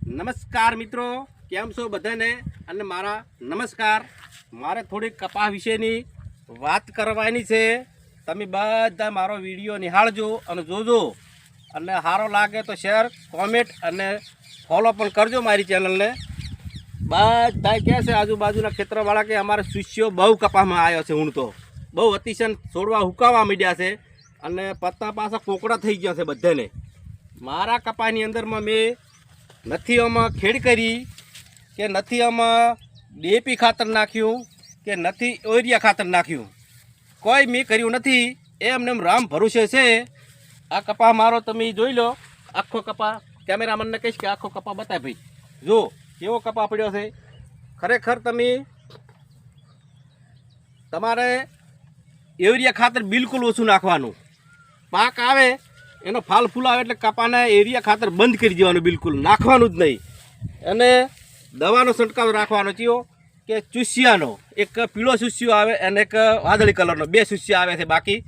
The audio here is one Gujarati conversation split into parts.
નમસ્કાર મિત્રો, કેમ છો બધાને? અને મારા નમસ્કાર. મારે થોડીક કપાસ વિશેની વાત કરવાની છે. તમે બધા મારો વિડીયો નિહાળજો અને જોજો, અને સારો લાગે તો શેર, કોમેન્ટ અને ફોલો પણ કરજો મારી ચેનલને. બધા કહે છે આજુબાજુના ખેતરવાળા કે અમારા શિષ્યો બહુ કપાસમાં આવ્યો છે. હું તો બહુ અતિશય છોડવા હુકાવા માંડ્યા છે અને પત્તા પાછા કોકડા થઈ ગયા છે બધાને. મારા કપાસની અંદરમાં મેં નથી આમાં ખેડ કરી, કે નથી આમાં ડીએપી ખાતર નાખ્યું, કે નથી યુરિયા ખાતર નાખ્યું, કોઈ મેં કર્યું નથી. એમને રામ ભરોસે છે આ કપા મારો. તમે જોઈ લો આખો કપા. કેમેરામેનને કહીશ કે આખો કપા બતાય ભાઈ, જો કેવો કપા પડ્યો છે. ખરેખર તમારે યુરિયા ખાતર બિલકુલ ઓછું નાખવાનું. પાક આવે એનો ફાલ ફૂલ આવે એટલે કપાને યુરિયા ખાતર બંધ કરી દેવાનું, બિલકુલ નાખવાનું જ નહીં. અને દવાનો છંટકાવ રાખવાનો ચિયો કે ચૂસિયાનો, એક પીળો ચૂસ્યો આવે અને એક વાદળી કલરનો, બે ચૂસ્યા આવે છે બાકી.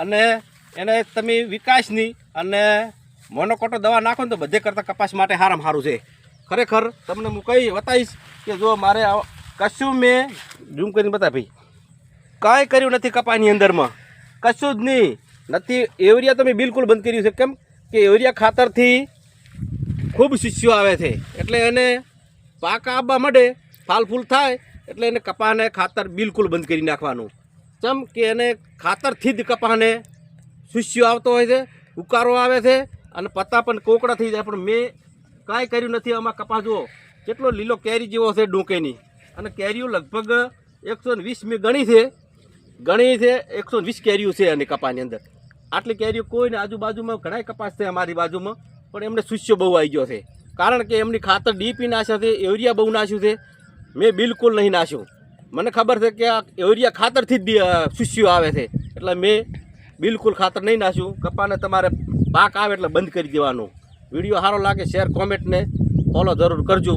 અને એને તમે વિકાસની અને મોનોકોટો દવા નાખો ને તો બધે કરતાં કપાસ માટે સારામાં સારું છે. ખરેખર તમને હું કઈ બતાવીશ કે જો મારે કશું મેં ઝૂમ કરીને બતાય ભાઈ, કાંઈ કર્યું નથી કપાસની અંદરમાં, કશું જ નહીં નથી. યુરિયા તો મેં બિલકુલ બંધ કર્યું છે. કેમ કે યુરિયા ખાતરથી ખૂબ શિષ્યો આવે છે, એટલે એને પાક આવવા માંડે, ફાલ ફૂલ થાય એટલે એને કપાને ખાતર બિલકુલ બંધ કરી નાખવાનું. કેમ કે એને ખાતરથી જ કપાને શિષ્યો આવતો હોય છે, ઉકારો આવે છે અને પત્તા પણ કોકડા થઈ જાય. પણ મેં કાંઈ કર્યું નથી. આમાં કપાસ જુઓ કેટલો લીલો કેરી જેવો છે ડોંકેની, અને કેરીઓ લગભગ 120 મેં ગણી છે 120 કેરીઓ છે અને કપાસની અંદર. આટલી કેરીઓ કોઈને આજુબાજુમાં ઘણા કપાસ છે અમારી બાજુમાં, પણ એમને શિષ્યો બહુ આવી ગયો છે. કારણ કે એમની ખાતર ડીપી નાખ્યા છે, યુરિયા બહુ નાખ્યું છે. મેં બિલકુલ નહીં નાખ્યું. મને ખબર છે કે આ યુરિયા ખાતરથી જ શિષ્યો આવે છે, એટલે મેં બિલકુલ ખાતર નહીં નાખ્યું. કપાને તમારે પાક આવે એટલે બંધ કરી દેવાનું. વિડીયો સારો લાગે શેર, કોમેન્ટ ને ફોલો જરૂર કરજો.